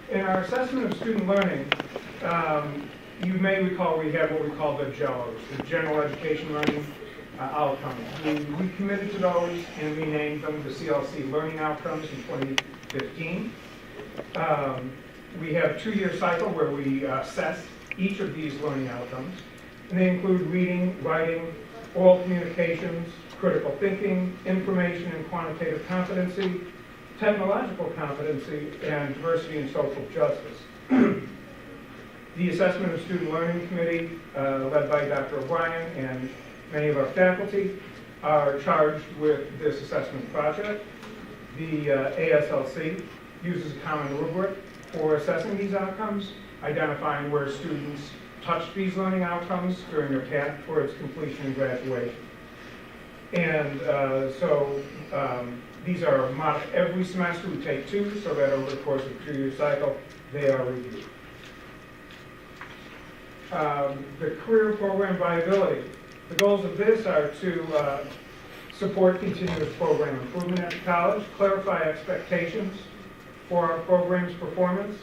In our assessment of student learning, you may recall we have what we call the GELOs, the General Education Learning Outcomes. We committed to those and renamed them the CLC Learning Outcomes in 2015. We have a 2-year cycle where we assess each of these learning outcomes, and they include reading, writing, oral communications, critical thinking, information and quantitative competency, technological competency, and diversity and social justice. The Assessment of Student Learning Committee, led by Dr. O'Brien and many of our faculty, are charged with this assessment project. The ASLC uses a common rubric for assessing these outcomes, identifying where students touch these learning outcomes during their path towards completion and graduation. And these are modeled every semester. We take 2, so that over the course of a 2-year cycle, they are reviewed. The career program viability. The goals of this are to support continuous program improvement at the college, clarify expectations for our program's performance,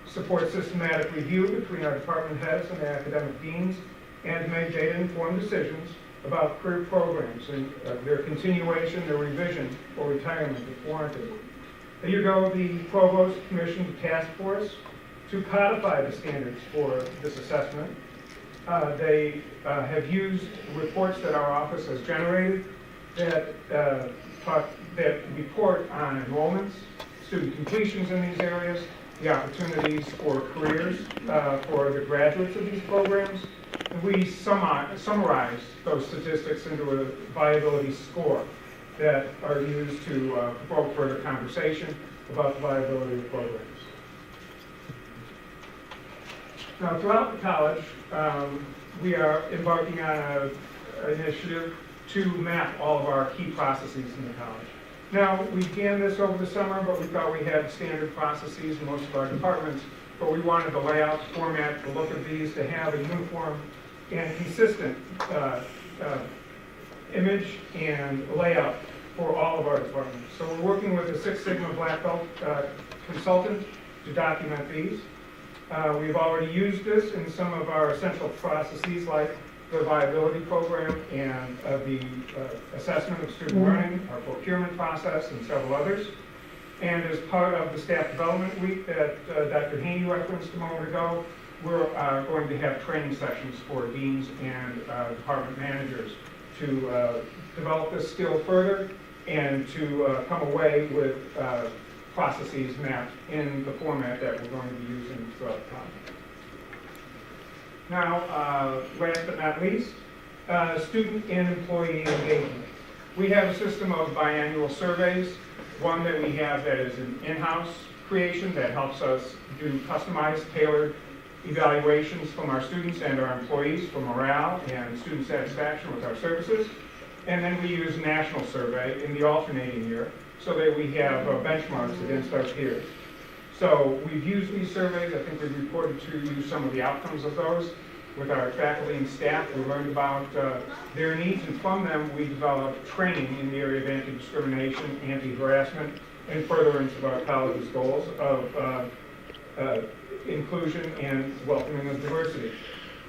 support systematic review between our department heads and the academic deans, and make data-informed decisions about career programs and their continuation, their revision, or retirement if warranted. A year ago, the provost commissioned a task force to codify the standards for this assessment. They have used reports that our office has generated that report on enrollments, student completions in these areas, the opportunities for careers for the graduates of these programs. And we summarize those statistics into a viability score that are used to provoke further conversation about the viability of programs. Now, throughout the college, we are embarking on an initiative to map all of our key processes in the college. Now, we began this over the summer, but we thought we had standard processes in most of our departments, but we wanted the layout, format, the look of these to have a uniform and consistent image and layout for all of our departments. So we're working with a Six Sigma Black Belt consultant to document these. We've already used this in some of our essential processes like the viability program and the assessment of student learning, our procurement process, and several others. And as part of the staff development week that Dr. Haney referenced a moment ago, we're going to have training sessions for deans and department managers to develop this skill further and to come away with processes mapped in the format that we're going to be using throughout the college. Now, last but not least, student and employee engagement. We have a system of biannual surveys, one that we have that is an in-house creation that helps us do customized, tailored evaluations from our students and our employees for morale and student satisfaction with our services. And then we use a national survey in the alternating year so that we have benchmarks against our peers. So we've used these surveys. I think we've reported to you some of the outcomes of those with our faculty and staff. We learned about their needs, and from them we developed training in the area of anti-discrimination, anti-harassment, and furtherance of our college's goals of inclusion and welcoming of diversity.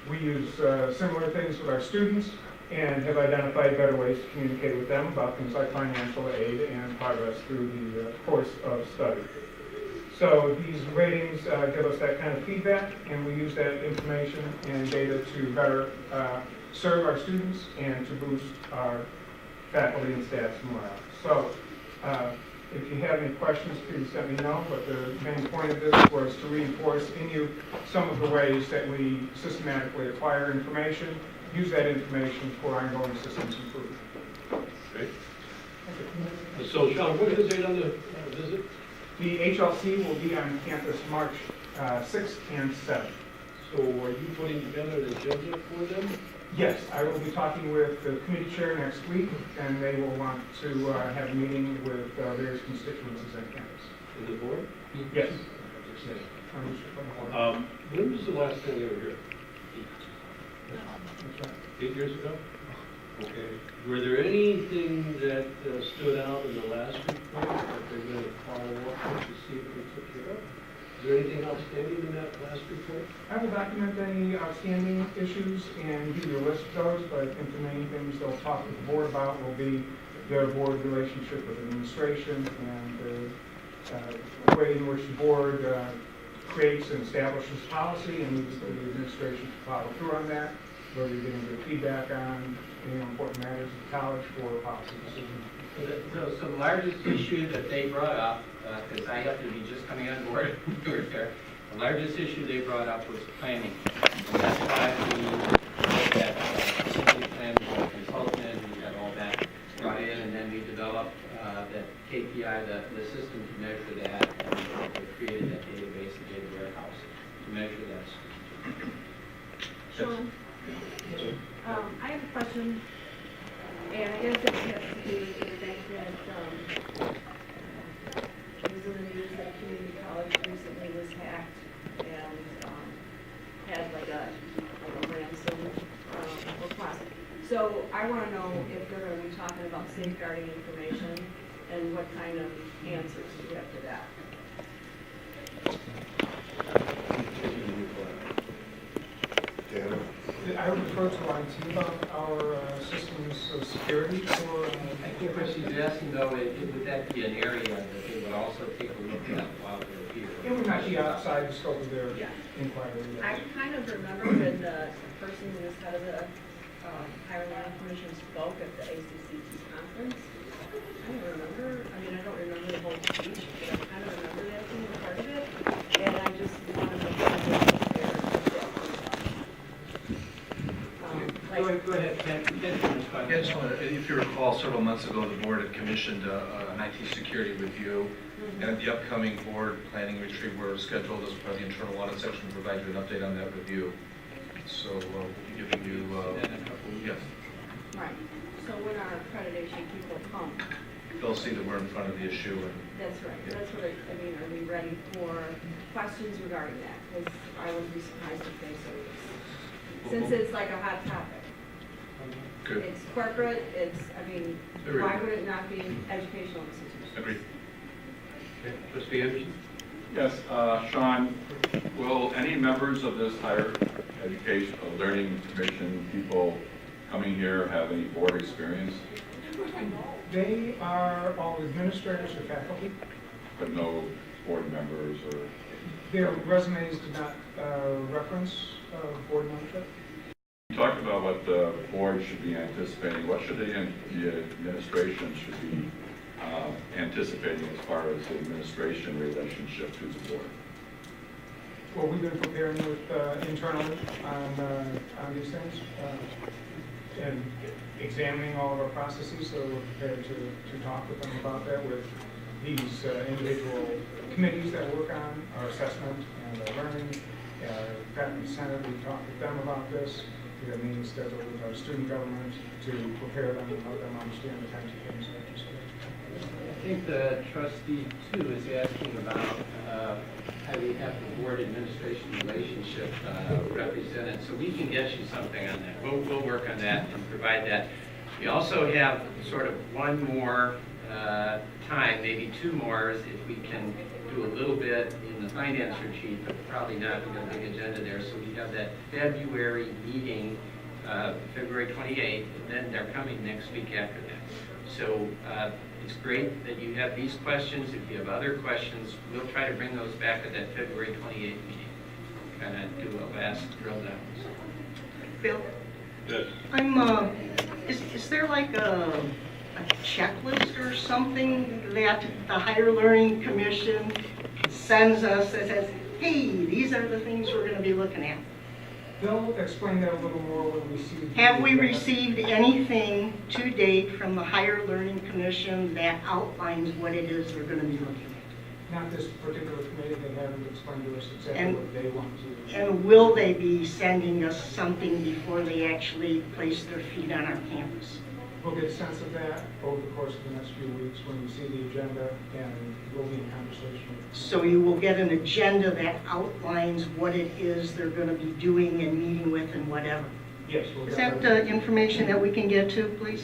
We use similar things with our students and have identified better ways to communicate with them about things like financial aid and progress through the course of study. So these ratings give us that kind of feedback, and we use that information and data to better serve our students and to boost our faculty and staff's morale. So if you have any questions, please let me know, but the main point of this was to reinforce in you some of the ways that we systematically acquire information, use that information for ongoing systems improvement. Great. So, Sean, what is the date on the visit? The HLC will be on campus March 6th and 7th. So are you putting together an agenda for them? Yes, I will be talking with the committee chair next week, and they will want to have a meeting with various constituencies on campus. In the board? Yes. When was the last time you were here? That's right. 8 years ago? Okay. Were there anything that stood out in the last report that they're going to follow up with to see if we took care of? there anything outstanding in that last report? I will document any outstanding issues and give you a list of those, but I think the main things they'll talk with the board about will be their board relationship with administration and the way in which the board creates and establishes policy and needs the administration to follow through on that, whether you're getting good feedback on important matters of the college for policy decisions. So the largest issue that they brought up, because I happened to be just coming on board, we were there, the largest issue they brought up was planning. And that's why we looked at city plan, consultant, we got all that brought in, and then we developed that KPI, the system to measure that, and we created that database, the data warehouse, to measure that. Sean, I have a question, and I guess it has to do with the fact that it was in the news that community college recently was hacked and had like a ransom request. So I want to know if they're going to be talking about safeguarding information and what kind of answers you have to that. I would refer to IT about our systems of security for. I think what she's asking though, would that be an area that they would also take a look at while they're here? It would not be outside the scope of their Yeah. inquiry. I kind of remember when the person who was head of the Higher Learning Commission spoke at the ACCT conference. I don't remember, I don't remember the whole speech, but I kind of remember that being a part of it. And I just want to make sure that Go ahead, Ken. Yes, if you recall, several months ago, the board had commissioned an IT security review. And at the upcoming board planning retreat, we're scheduled as part of the internal audit section to provide you an update on that review. So we'll be giving you, yes, Right. So when our accreditation people come, they'll see that we're in front of the issue. And that's right. That's what are we ready for questions regarding that? Because I would be surprised if they say this. Since it's like a hot topic. good. It's corporate, Agreed. why would it not be educational institutions? Agreed. Okay, Trustee Anderson? Yes, Sean, will any members of this higher education, learning commission people coming here have any board experience, They are all administrators or faculty. but no board members or? Their resumes did not reference board membership. You talked about what the board should be anticipating. What should the administration should be anticipating as far as the administration relationship to the board? Well, we've been preparing with internally on these things and examining all of our processes, so we're prepared to talk with them about that with these individual committees that work on our assessment and our learning. Faculty Senate, we've talked with them about this. We have meetings scheduled with our student government to prepare them and let them understand the kinds of things that you said. I think the trustee too is asking about how we have the board administration relationship represented. So we can get you something on that. We'll work on that and provide that. We also have sort of one more time, maybe two more, if we can do a little bit in the finance retreat, but probably not. We've got a big agenda there. So we have that February meeting, February 28th, and then they're coming next week after that. So it's great that you have these questions. If you have other questions, we'll try to bring those back at that February 28th meeting. Kind of do a last drill down. Bill, Yes. is there like a checklist or something that the Higher Learning Commission sends us that says, hey, these are the things we're going to be looking at? They'll explain that a little more when we see. Have we received anything to date from the Higher Learning Commission that outlines what it is they're going to be looking Not this particular committee, they haven't explained to us exactly And- what they want to. at? And will they be sending us something before they actually place their feet on our campus? We'll get a sense of that over the course of the next few weeks when we see the agenda, and we'll be in conversation with. So you will get an agenda that outlines what it is they're going to be doing and meeting with and whatever. Yes, we'll Is get that information that we can get to, please?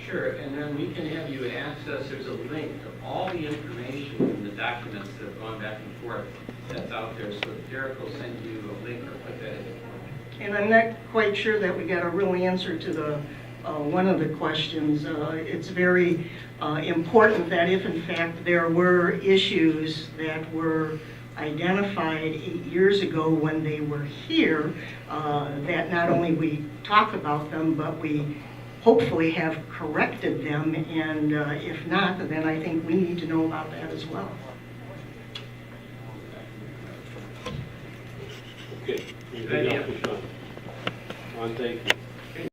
Sure, and then we can have you access, there's a link to all the information in the documents that have gone back and forth that's out there, so Derek will send you a link or put that in the form. And I'm not quite sure that we got a real answer to the, one of the questions. It's very important that if in fact there were issues that were identified 8 years ago when they were here, that not only we talk about them, but we hopefully have corrected them, and if not, then I think we need to know about that as well. Okay, anything else for Sean? Ron, thank you.